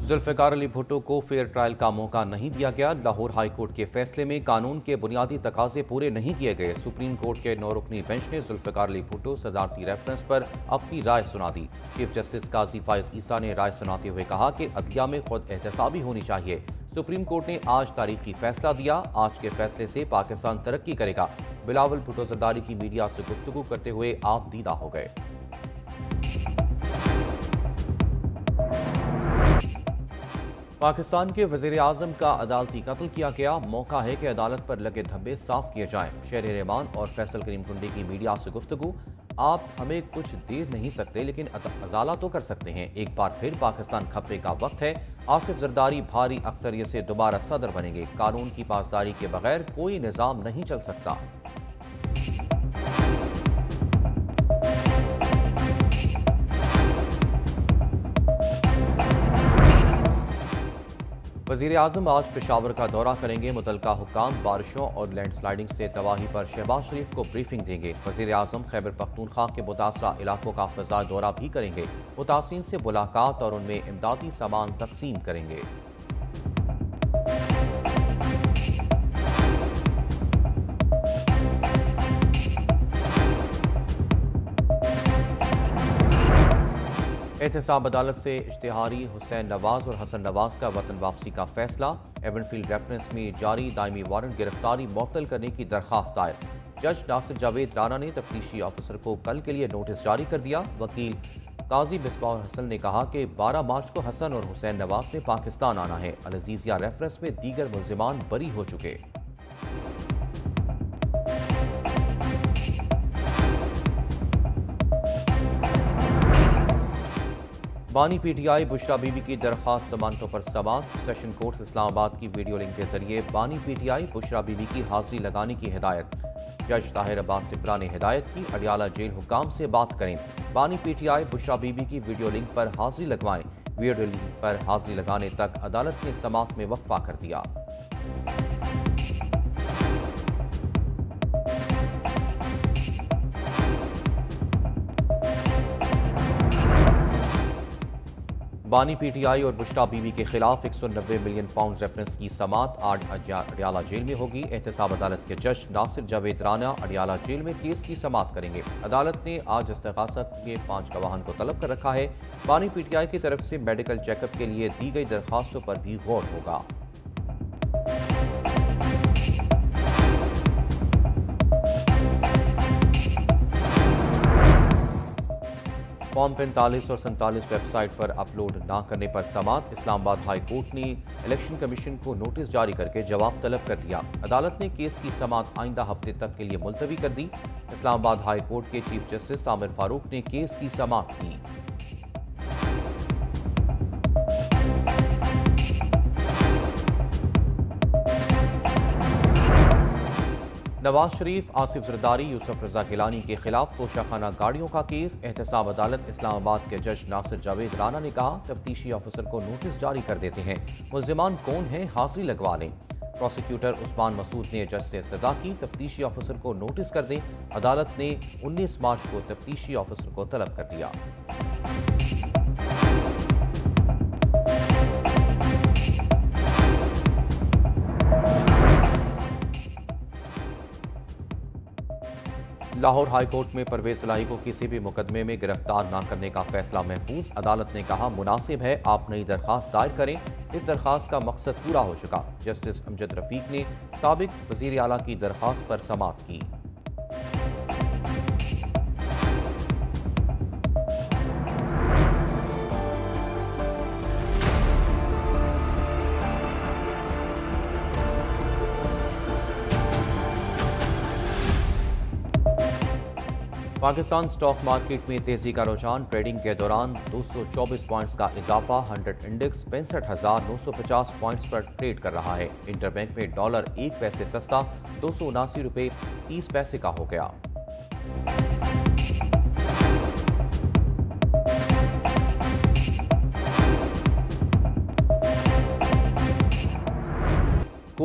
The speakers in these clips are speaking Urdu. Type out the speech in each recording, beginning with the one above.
ذوالفقار علی بھٹو کو فیئر ٹرائل کا موقع نہیں دیا گیا۔ لاہور ہائی کورٹ کے فیصلے میں قانون کے بنیادی تقاضے پورے نہیں کیے گئے۔ سپریم کورٹ کے 9 رکنی بینچ نے ذوالفقار علی بھٹو صدارتی ریفرنس پر اپنی رائے سنا دی۔ چیف جسٹس قاضی فائز عیسیٰ نے رائے سناتے ہوئے کہا کہ عدلیہ میں خود احتسابی ہونی چاہیے۔ سپریم کورٹ نے آج تاریخی فیصلہ دیا۔ آج کے فیصلے سے پاکستان ترقی کرے گا۔ بلاول بھٹو زرداری کی میڈیا سے گفتگو کرتے ہوئے آپ دیدہ ہو گئے۔ پاکستان کے وزیر اعظم کا عدالتی قتل کیا گیا۔ موقع ہے کہ عدالت پر لگے دھبے صاف کیے جائیں۔ شہر رحمان اور فیصل کریم کنڈی کی میڈیا سے گفتگو۔ آپ ہمیں کچھ دیر نہیں سکتے لیکن ازالہ تو کر سکتے ہیں۔ ایک بار پھر پاکستان کھپے کا وقت ہے۔ آصف زرداری بھاری اکثریت سے دوبارہ صدر بنیں گے۔ قانون کی پاسداری کے بغیر کوئی نظام نہیں چل سکتا۔ وزیر اعظم آج پشاور کا دورہ کریں گے۔ متعلقہ حکام بارشوں اور لینڈ سلائیڈنگ سے تباہی پر شہباز شریف کو بریفنگ دیں گے۔ وزیر اعظم خیبر پختونخوا کے متاثرہ علاقوں کا فضائی دورہ بھی کریں گے۔ متاثرین سے ملاقات اور ان میں امدادی سامان تقسیم کریں گے۔ احتساب عدالت سے اشتہاری حسین نواز اور حسن نواز کا وطن واپسی کا فیصلہ۔ ایون فیلڈ ریفرنس میں جاری دائمی وارنٹ گرفتاری معطل کرنے کی درخواست دائر۔ جج ناصر جاوید رانا نے تفتیشی آفیسر کو کل کے لیے نوٹس جاری کر دیا۔ وکیل قاضی مصباح الحسن نے کہا کہ 12 مارچ کو حسن اور حسین نواز نے پاکستان آنا ہے۔ العزیزیہ ریفرنس میں دیگر ملزمان بری ہو چکے۔ بانی پی T I Bushra Bibi کی درخواست ضمانتوں پر سماعت۔ سیشن کورٹ اسلام آباد کی ویڈیو لنک کے ذریعے بانی پی T I Bushra Bibi کی حاضری لگانے کی ہدایت۔ جج طاہر عباس سپرا نے ہدایت کی، اڈیالہ جیل حکام سے بات کریں۔ بانی پی T I Bushra Bibi کی ویڈیو لنک پر حاضری لگوائیں۔ ویڈیو لنک پر حاضری لگانے تک عدالت نے سماعت میں وقفہ کر دیا۔ بانی پی ٹی آئی اور بشرا بی بی کے خلاف 190 ملین پاؤنڈ ریفرنس کی سماعت آج اڈیالہ جیل میں ہوگی۔ احتساب عدالت کے جج ناصر جاوید رانا اڈیالہ جیل میں کیس کی سماعت کریں گے۔ عدالت نے آج استغاثت کے 5 گواہان کو طلب کر رکھا ہے۔ بانی پی ٹی آئی کی طرف سے میڈیکل چیک اپ کے لیے دی گئی درخواستوں پر بھی غور ہوگا۔ فارم 45 اور 47 ویب سائٹ پر اپلوڈ نہ کرنے پر سماعت۔ اسلام آباد ہائی کورٹ نے الیکشن کمیشن کو نوٹس جاری کر کے جواب طلب کر دیا۔ عدالت نے کیس کی سماعت آئندہ ہفتے تک کے لیے ملتوی کر دی۔ اسلام آباد ہائی کورٹ کے چیف جسٹس عامر فاروق نے کیس کی سماعت کی۔ نواز شریف، آصف زرداری، یوسف رضا گیلانی کے خلاف توشہ خانہ گاڑیوں کا کیس۔ احتساب عدالت اسلام آباد کے جج ناصر جاوید رانا نے کہا تفتیشی آفیسر کو نوٹس جاری کر دیتے ہیں، ملزمان کون ہیں حاضری لگوا لیں۔ پروسیکیوٹر عثمان مسعود نے جج سے استدعا کی تفتیشی آفیسر کو نوٹس کر دیں۔ عدالت نے 19 مارچ کو تفتیشی آفیسر کو طلب کر دیا۔ لاہور ہائی کورٹ میں پرویز الہی کو کسی بھی مقدمے میں گرفتار نہ کرنے کا فیصلہ محفوظ۔ عدالت نے کہا مناسب ہے، آپ نئی درخواست دائر کریں۔ اس درخواست کا مقصد پورا ہو چکا۔ جسٹس امجد رفیق نے سابق وزیر اعلیٰ کی درخواست پر سماعت کی۔ پاکستان سٹاک مارکیٹ میں تیزی کا رجحان۔ ٹریڈنگ کے دوران 224 پوائنٹس کا اضافہ۔ 100 انڈیکس 65,950 پوائنٹس پر ٹریڈ کر رہا ہے۔ انٹر بینک میں ڈالر 1 پیسے سستا 279 روپے 30 پیسے کا ہو گیا۔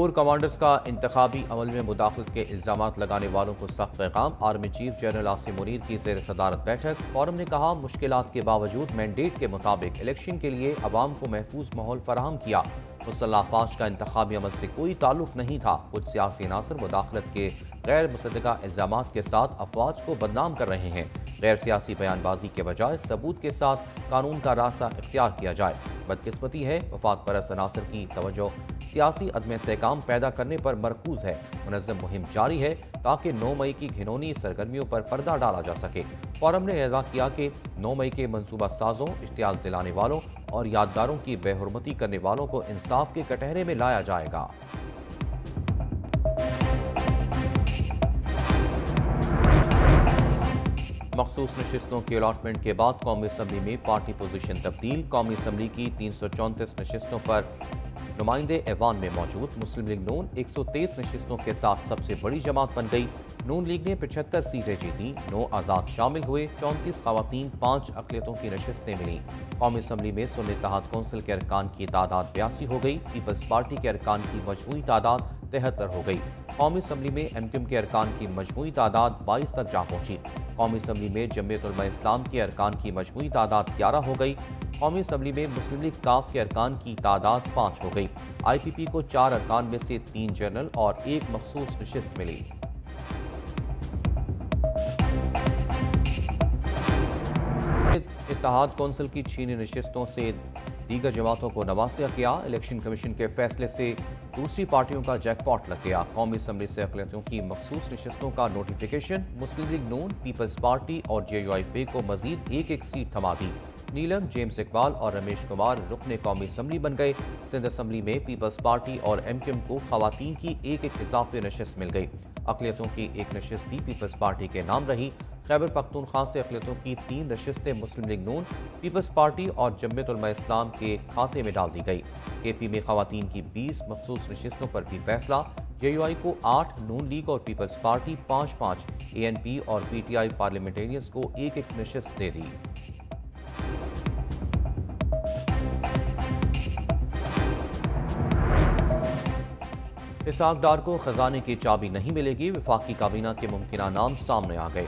کور کمانڈرز کا انتخابی عمل میں مداخلت کے الزامات لگانے والوں کو سخت پیغام۔ Army chief general Asim Munir کی زیر صدارت بیٹھک۔ فورم نے کہا مشکلات کے باوجود مینڈیٹ کے مطابق الیکشن کے لیے عوام کو محفوظ ماحول فراہم کیا۔ مسلح افواج کا انتخابی عمل سے کوئی تعلق نہیں تھا۔ کچھ سیاسی عناصر مداخلت کے غیر مصدقہ الزامات کے ساتھ افواج کو بدنام کر رہے ہیں۔ غیر سیاسی بیان بازی کے بجائے ثبوت کے ساتھ قانون کا راستہ اختیار کیا جائے۔ بدقسمتی ہے مفاد پرست عناصر کی توجہ سیاسی عدم استحکام پیدا کرنے پر مرکوز ہے۔ منظم مہم جاری ہے تاکہ 9 مئی کی گھنونی سرگرمیوں پر پردہ ڈالا جا سکے۔ فورم نے اعلان کیا کہ 9 مئی کے منصوبہ سازوں، اشتعال دلانے والوں اور یادگاروں کی بے حرمتی کرنے والوں کو انصاف کے کٹہرے میں لایا جائے گا۔ مخصوص نشستوں کی الاٹمنٹ کے بعد قومی اسمبلی میں پارٹی پوزیشن تبدیل۔ قومی اسمبلی کی 334 نشستوں پر نمائندے ایوان میں موجود۔ مسلم لیگ نون 123 نشستوں کے ساتھ سب سے بڑی جماعت بن گئی۔ نون لیگ نے 75 سیٹیں جیتیں، 9 آزاد شامل ہوئے، 34 خواتین، 5 اقلیتوں کی نشستیں ملیں۔ قومی اسمبلی میں سنی اتحاد کونسل کے ارکان کی تعداد 82 ہو گئی۔ پیپلز پارٹی کے ارکان کی مجموعی تعداد 73 ہو گئی۔ قومی اسمبلی میں ایم کیو ایم کے ارکان کی مجموعی تعداد 22 تک جا پہنچی۔ قومی اسمبلی میں جمعیت علماء اسلام کے ارکان کی مجموعی تعداد 11 ہو گئی۔ قومی اسمبلی میں مسلم لیگ کاف کے ارکان کی تعداد 5 ہو گئی۔ آئی پی پی کو 4 ارکان میں سے 3 جنرل اور 1 مخصوص نشست ملی۔ اتحاد کونسل کی چھینی نشستوں سے دیگر جماعتوں کو نوازا کیا۔ الیکشن کمیشن کے فیصلے سے دوسری پارٹیوں کا جیک پاٹ لگ گیا۔ قومی اسمبلی سے اقلیتوں کی مخصوص نشستوں کا نوٹیفیکیشن۔ مسلم لیگ نون، پیپلز پارٹی اور جے یو آئی فے کو مزید 1 سیٹ تھما دی۔ نیلم، جیمز اقبال اور رمیش کمار رکن قومی اسمبلی بن گئے۔ سندھ اسمبلی میں پیپلز پارٹی اور ایم کیو ایم کو خواتین کی 1 اضافی نشست مل گئی۔ اقلیتوں کی 1 نشست بھی پیپلز پارٹی کے نام رہی۔ خیبر پختونخوا سے اقلیتوں کی 3 نشستیں مسلم لیگ نون، پیپلز پارٹی اور جمعیت علماء اسلام کے کھاتے میں ڈال دی گئی۔ کے پی میں خواتین کی 20 مخصوص نشستوں پر بھی فیصلہ۔ جے یو آئی کو 8، نون لیگ اور پیپلز پارٹی 5-5، اے این پی اور پی ٹی آئی پارلیمنٹیرینز کو 1 نشست دے دی۔ اسحاق ڈار کو خزانے کی چابی نہیں ملے گی، وفاقی کابینہ کے ممکنہ نام سامنے آ گئے۔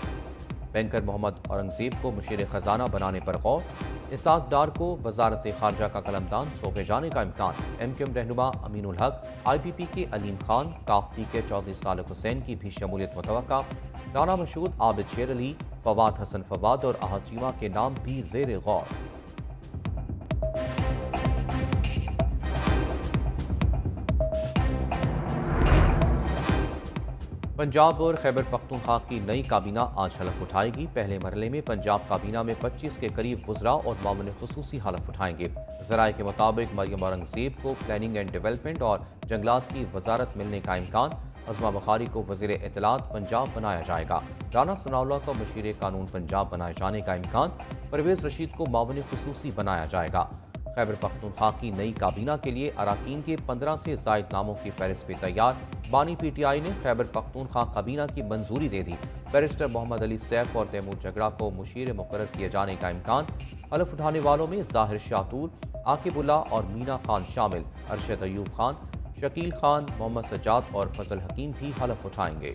بینکر محمد اورنگزیب کو مشیر خزانہ بنانے پر غور۔ اسحاق ڈار کو وزارت خارجہ کا قلمدان سونپے جانے کا امکان۔ ایم کیو ایم رہنما امین الحق، آئی پی پی کے علیم خان، کاف پی کے چودھری صالح حسین کی بھی شمولیت متوقع۔ رانا مشہود، عابد شیر علی، فواد حسن فواد اور احد چیمہ کے نام بھی زیر غور۔ پنجاب اور خیبر پختونخوا کی نئی کابینہ آج حلف اٹھائے گی۔ پہلے مرحلے میں پنجاب کابینہ میں 25 کے قریب وزراء اور معاون خصوصی حلف اٹھائیں گے۔ ذرائع کے مطابق مریم اورنگزیب کو پلاننگ اینڈ ڈیولپمنٹ اور جنگلات کی وزارت ملنے کا امکان۔ عظمیٰ بخاری کو وزیر اطلاعات پنجاب بنایا جائے گا۔ رانا ثناءاللہ کو مشیر قانون پنجاب بنائے جانے کا امکان۔ پرویز رشید کو معاون خصوصی بنایا جائے گا۔ خیبر پختونخوا کی نئی کابینہ کے لیے اراکین کے 15 سے زائد ناموں کی فہرست بھی تیار۔ بانی پی ٹی آئی نے خیبر پختونخوا کابینہ کی منظوری دے دی۔ بیرسٹر محمد علی سیف اور تیمور جگڑا کو مشیر مقرر کیے جانے کا امکان۔ حلف اٹھانے والوں میں ظاہر شاطور، عاقب اللہ اور مینا خان شامل۔ ارشد ایوب خان، شکیل خان، محمد سجاد اور فضل حکیم بھی حلف اٹھائیں گے۔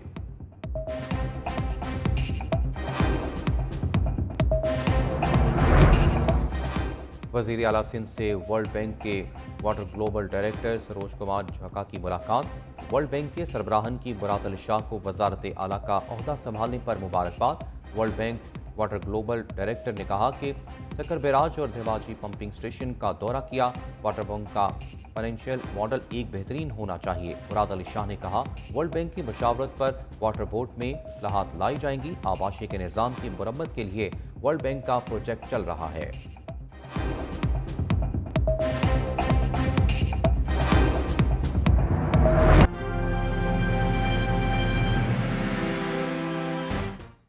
وزیر اعلیٰ سندھ سے ورلڈ بینک کے واٹر گلوبل ڈائریکٹر سروج کمار جھکا کی ملاقات۔ ورلڈ بینک کے سربراہان کی برات علی شاہ کو وزارت اعلیٰ کا عہدہ سنبھالنے پر مبارکباد۔ World bank water global director نے کہا کہ سکر بیراج اور دھواجی پمپنگ سٹیشن کا دورہ کیا۔ واٹر بینک کا فائنینشیل ماڈل ایک بہترین ہونا چاہیے۔ برات علی شاہ نے کہا ورلڈ بینک کی مشاورت پر واٹر بورڈ میں اصلاحات لائی جائیں گی۔ آباشی کے نظام کی مرمت کے لیے ورلڈ بینک کا پروجیکٹ چل رہا ہے۔